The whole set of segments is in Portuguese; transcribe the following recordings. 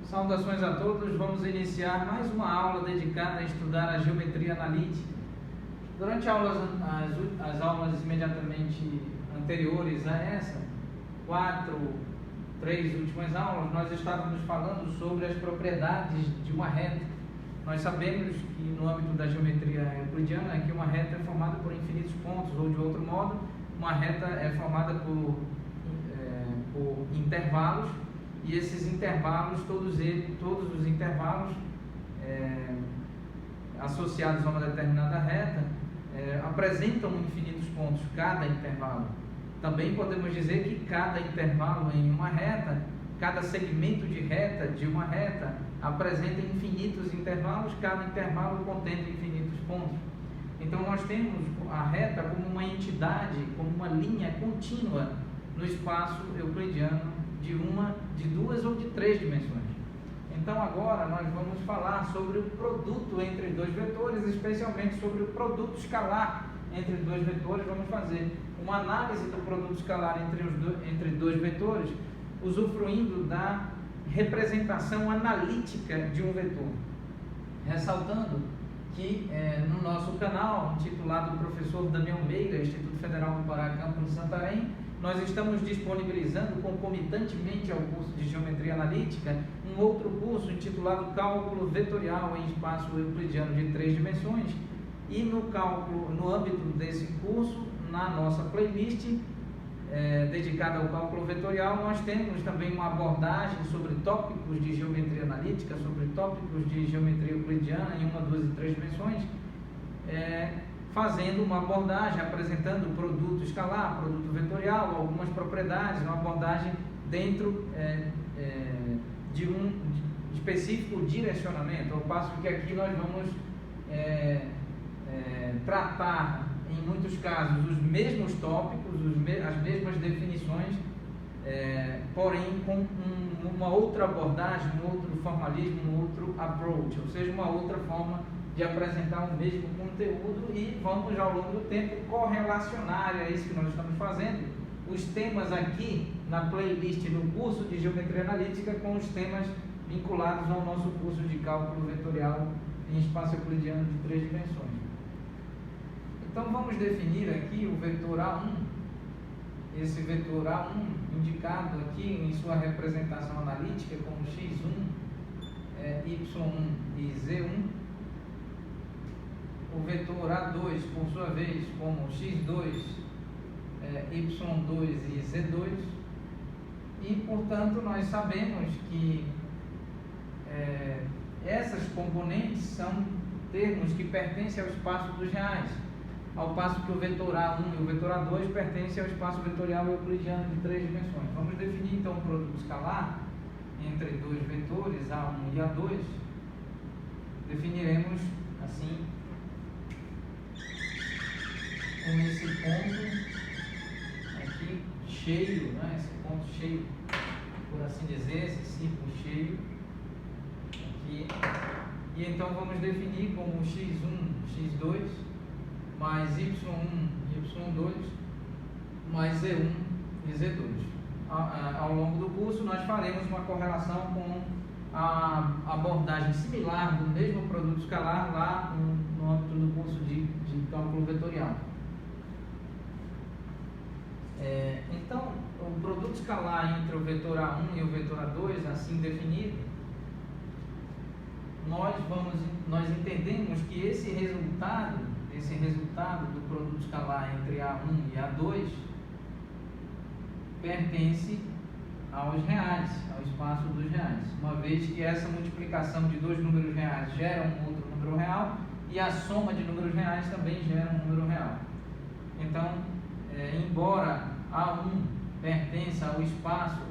Saudações a todos, vamos iniciar mais uma aula dedicada a estudar a geometria analítica. Durante as aulas imediatamente anteriores a essa, três últimas aulas, nós estávamos falando sobre as propriedades de uma reta. Nós sabemos que no âmbito da geometria euclidiana que uma reta é formada por infinitos pontos, ou de outro modo, uma reta é formada por intervalos, e esses intervalos, todos os intervalos associados a uma determinada reta apresentam infinitos pontos, cada intervalo. Também podemos dizer que cada intervalo em uma reta, cada segmento de reta de uma reta apresenta infinitos intervalos, cada intervalo contendo infinitos pontos. Então nós temos a reta como uma entidade, como uma linha contínua no espaço euclidiano de duas ou de três dimensões. Então agora nós vamos falar sobre o produto entre dois vetores, especialmente sobre o produto escalar entre dois vetores. Vamos fazer uma análise do produto escalar entre dois vetores, usufruindo da representação analítica de um vetor. Ressaltando que no nosso canal, intitulado Professor Daniel Meira, Instituto Federal do Pará, Campus de Santarém, nós estamos disponibilizando concomitantemente ao curso de Geometria Analítica um outro curso intitulado Cálculo Vetorial em Espaço Euclidiano de 3 dimensões, e no âmbito desse curso, na nossa playlist dedicada ao cálculo vetorial, nós temos também uma abordagem sobre tópicos de geometria analítica, sobre tópicos de geometria euclidiana em 1, 2 e 3 dimensões, fazendo uma abordagem, apresentando produto escalar, produto vetorial, algumas propriedades, uma abordagem dentro de um específico direcionamento, ao passo que aqui nós vamos tratar, em muitos casos, os mesmos tópicos, as mesmas definições, porém com uma outra abordagem, um outro formalismo, um outro approach, ou seja, uma outra forma de apresentar o mesmo conteúdo, e vamos ao longo do tempo correlacionar, é isso que nós estamos fazendo, os temas aqui na playlist do curso de Geometria Analítica com os temas vinculados ao nosso curso de Cálculo Vetorial em Espaço Euclidiano de 3 dimensões. Então vamos definir aqui o vetor A1, esse vetor A1 indicado aqui em sua representação analítica como x1, y1 e z1, o vetor A2 por sua vez como x2, y2 e z2, e portanto nós sabemos que essas componentes são termos que pertencem ao espaço dos reais, ao passo que o vetor A1 e o vetor A2 pertencem ao espaço vetorial euclidiano de 3 dimensões. Vamos definir então o produto escalar entre dois vetores, A1 e A2. Definiremos assim, com esse ponto aqui cheio, né? Esse ponto cheio, por assim dizer, esse círculo cheio aqui. E então vamos definir como x1, x2, mais y1 e y2, mais z1 e z2. Ao longo do curso nós faremos uma correlação com a abordagem similar do mesmo produto escalar lá no âmbito do curso de cálculo vetorial. Então, o produto escalar entre o vetor A1 e o vetor A2, assim definido, nós entendemos que esse resultado do produto escalar entre A1 e A2 pertence aos reais, ao espaço dos reais, uma vez que essa multiplicação de dois números reais gera um outro número real, e a soma de números reais também gera um número real. Então, embora A1 pertença ao espaço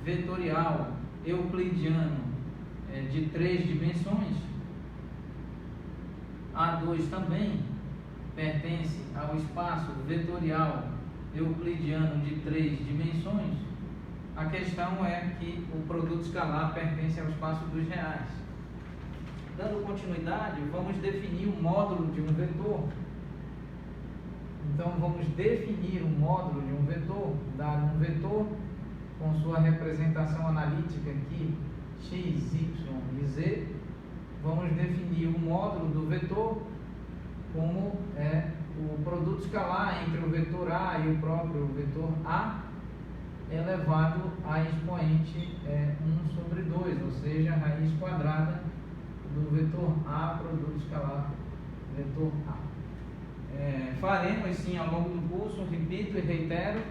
vetorial euclidiano de 3 dimensões, A2 também pertence ao espaço vetorial euclidiano de 3 dimensões. A questão é que o produto escalar pertence ao espaço dos reais. Dando continuidade, vamos definir o módulo de um vetor. Então vamos definir o módulo de um vetor, dado um vetor com sua representação analítica aqui x, y e z, vamos definir o módulo do vetor como o produto escalar entre o vetor A e o próprio vetor A elevado a expoente 1 sobre 2, ou seja, a raiz quadrada do vetor A, produto escalar vetor A. Faremos sim ao longo do curso, repito e reitero,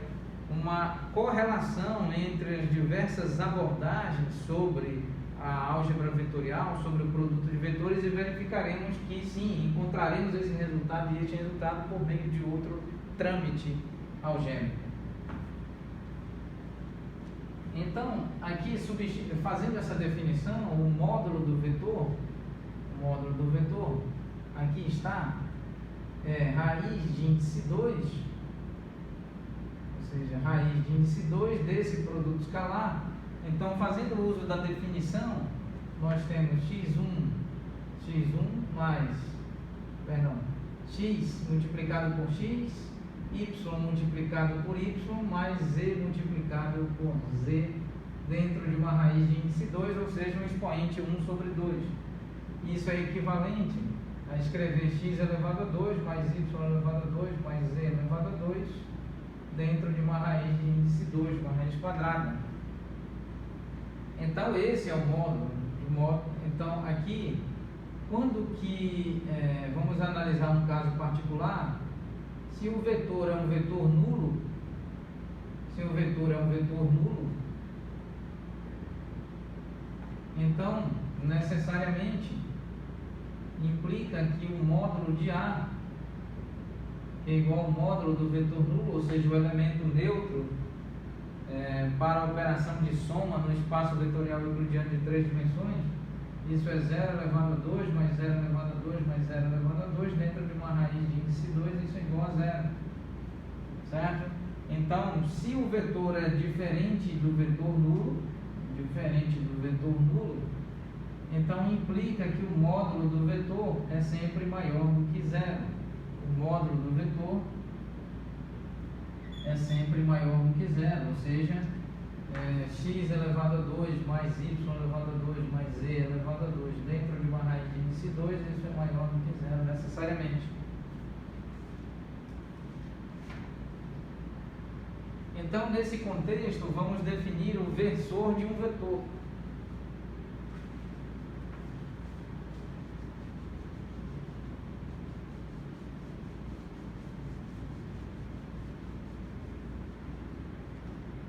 uma correlação entre as diversas abordagens sobre a álgebra vetorial, sobre o produto de vetores, e verificaremos que sim, encontraremos esse resultado e este resultado por meio de outro trâmite algébrico. Então, aqui fazendo essa definição, o módulo do vetor, aqui está, raiz de índice 2, ou seja, raiz de índice 2 desse produto escalar. Então, fazendo uso da definição, nós temos x multiplicado por x, y multiplicado por y, mais z multiplicado por z, dentro de uma raiz de índice 2, ou seja, um expoente 1 sobre 2. Isso é equivalente a escrever x elevado a 2, mais y elevado a 2, mais z elevado a 2, dentro de uma raiz de índice 2, uma raiz quadrada. Então, esse é o módulo. Então, aqui, quando que vamos analisar um caso particular, se o vetor é um vetor nulo, então, necessariamente, implica que o módulo de A é igual ao módulo do vetor nulo, ou seja, o elemento neutro para a operação de soma no espaço vetorial euclidiano de 3 dimensões. Isso é 0 elevado a 2, mais 0 elevado a 2, mais 0 elevado a 2, dentro de uma raiz de índice 2, isso é igual a 0. Certo? Então, se o vetor é diferente do vetor nulo, então implica que o módulo do vetor é sempre maior do que 0. O módulo do vetor é sempre maior do que 0, ou seja, x elevado a 2 mais y elevado a 2 mais z elevado a 2 dentro de uma raiz de índice 2, isso é maior do que 0 necessariamente. Então, nesse contexto, vamos definir o versor de um vetor.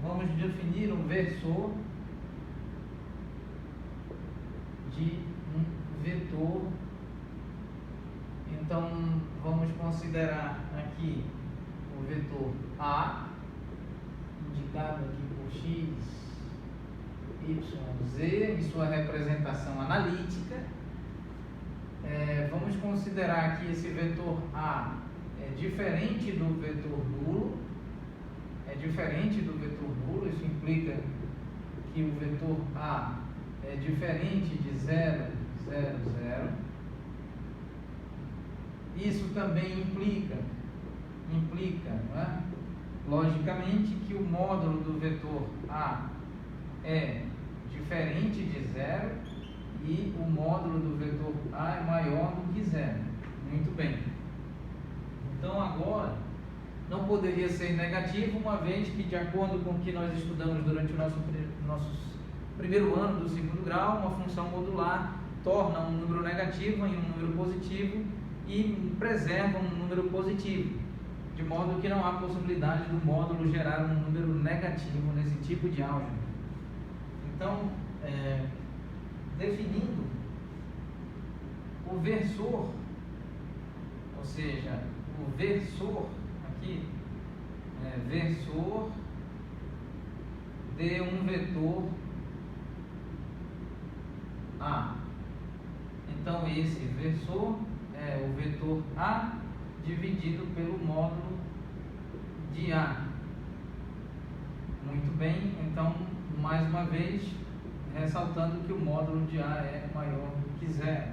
Vamos definir um versor de um vetor. Então, vamos considerar aqui o vetor A, indicado aqui por x, y, z, em sua representação analítica. Vamos considerar que esse vetor A é diferente do vetor nulo. Isso implica que o vetor A é diferente de 0, 0, 0. Isso também implica, não é? Logicamente, que o módulo do vetor A é diferente de 0 e o módulo do vetor A é maior do que 0. Muito bem. Então, agora, não poderia ser negativo, uma vez que, de acordo com o que nós estudamos durante o nosso primeiro ano do segundo grau, uma função modular torna um número negativo em um número positivo e preserva um número positivo, de modo que não há possibilidade do módulo gerar um número negativo nesse tipo de álgebra. Então, definindo o versor, ou seja, o versor aqui, versor de um vetor A. Então, esse versor é o vetor A dividido pelo módulo de A. Muito bem, então, mais uma vez, ressaltando que o módulo de A é maior do que 0,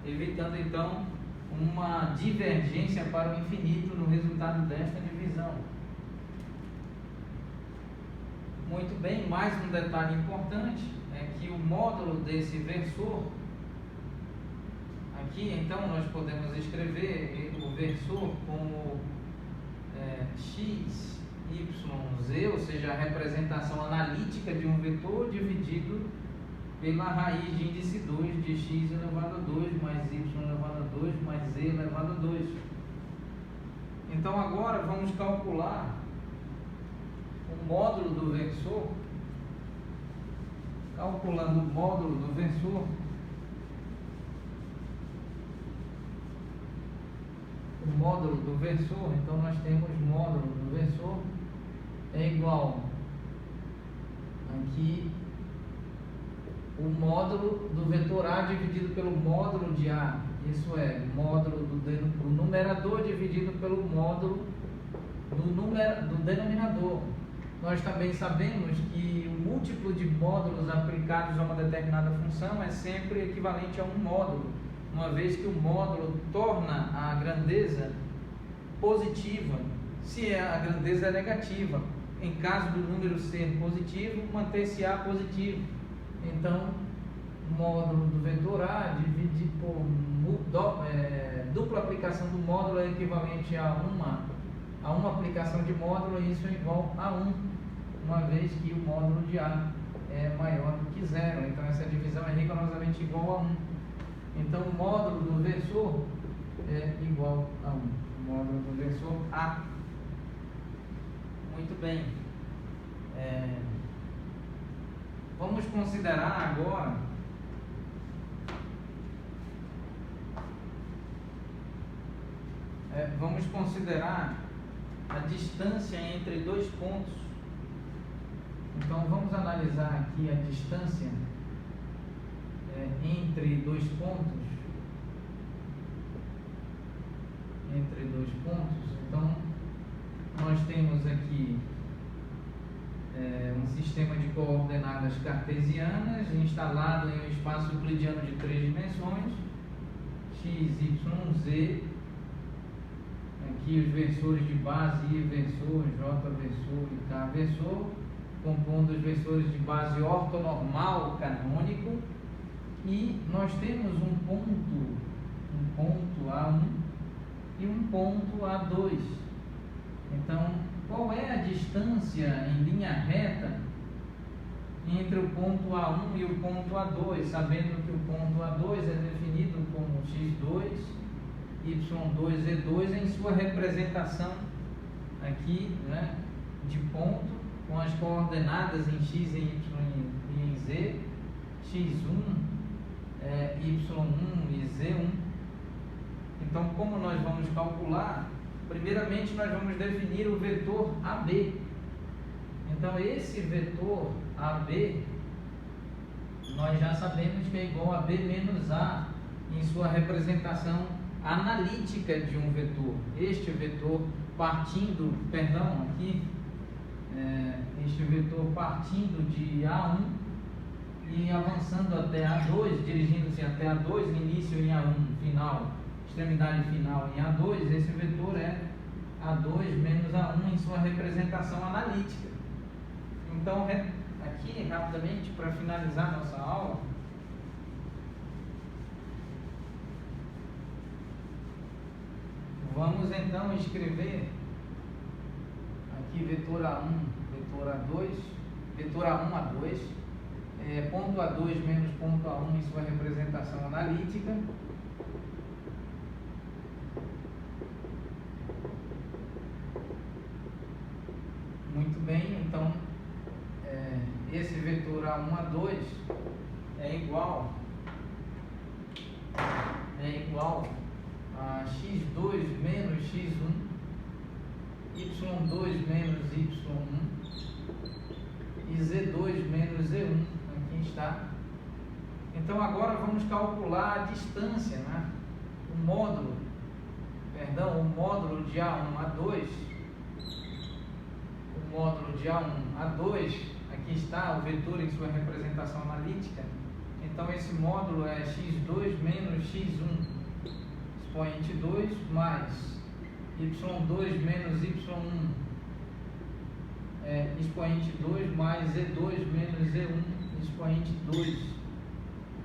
evitando, então, uma divergência para o infinito no resultado desta divisão. Muito bem, mais um detalhe importante é que o módulo desse versor, aqui então nós podemos escrever o versor como x, y, z, ou seja, a representação analítica de um vetor dividido pela raiz de índice 2 de x elevado a 2 mais y elevado a 2 mais z elevado a 2. Então agora vamos calcular o módulo do versor. Calculando o módulo do versor, o módulo do versor, então nós temos módulo do versor é igual aqui o módulo do vetor A dividido pelo módulo de A, isso é, módulo do numerador dividido pelo módulo do denominador. Nós também sabemos que o múltiplo de módulos aplicados a uma determinada função é sempre equivalente a um módulo, uma vez que o módulo torna a grandeza positiva se a grandeza é negativa. Em caso do número ser positivo, manter-se-á positivo. Então, módulo do vetor A dividido por dupla aplicação do módulo é equivalente a uma aplicação de módulo, e isso é igual a 1, uma vez que o módulo de A é maior do que 0. Então, essa divisão é rigorosamente igual a 1. Então, o módulo do versor é igual a 1. O módulo do versor A. Muito bem. Vamos considerar agora a distância entre dois pontos. Então vamos analisar aqui a distância entre dois pontos. Então nós temos aqui um sistema de coordenadas cartesianas instalado em um espaço euclidiano de 3 dimensões, x, y, z. Aqui os versores de base, I versor, J versor e K versor, compondo os versores de base ortonormal canônico, e nós temos um ponto A1 e um ponto A2. Então, qual é a distância em linha reta entre o ponto A1 e o ponto A2, sabendo que o ponto A2 é definido como x2, y2, z2 em sua representação aqui, né, de ponto, com as coordenadas em x, em y e em z, x1, y1 e z1. Então, como nós vamos calcular? Primeiramente, nós vamos definir o vetor AB. Então, esse vetor AB, nós já sabemos que é igual a B menos A em sua representação analítica de um vetor. Este vetor partindo de A1 e avançando até A2, dirigindo-se até A2, início em A1, final, extremidade final em A2, esse vetor é A2 menos A1 em sua representação analítica. Então, aqui, rapidamente, para finalizar nossa aula, vamos então escrever aqui vetor A1, vetor A2, vetor A1, A2, ponto A2 menos ponto A1 em sua representação analítica. Muito bem, então esse vetor A1, A2 é igual a x2 menos x1, y2 menos y1 e z2 menos z1. Aqui está. Então agora vamos calcular a distância, né? O módulo de A1 a 2. O módulo de A1 a 2, aqui está o vetor em sua representação analítica. Então esse módulo é x2 menos x1 expoente 2 mais y2 menos y1 expoente 2 mais Z2 menos Z1 expoente 2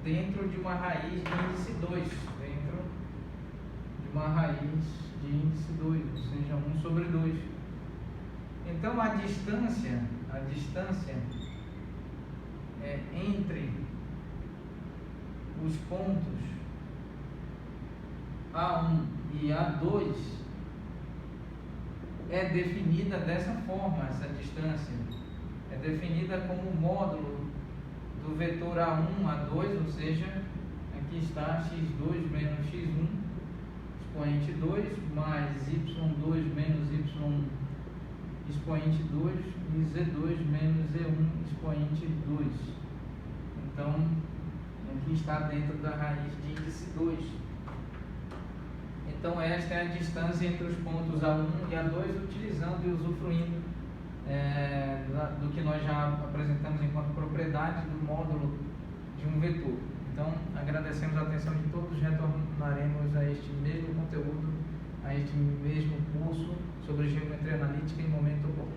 dentro de uma raiz de índice 2, dentro de uma raiz de índice 2, ou seja, 1 sobre 2. Então a distância entre os pontos A1 e A2 é definida dessa forma. Essa distância é definida como módulo do vetor A1, A2, ou seja, aqui está x2 menos x1 expoente 2 mais y2 menos y1 expoente 2 e z2 menos z1 expoente 2. Então, aqui está dentro da raiz de índice 2. Então, esta é a distância entre os pontos A1 e A2, utilizando e usufruindo do que nós já apresentamos enquanto propriedade do módulo de um vetor. Então, agradecemos a atenção de todos, retornaremos a este mesmo conteúdo, a este mesmo curso sobre geometria analítica em momento oportuno.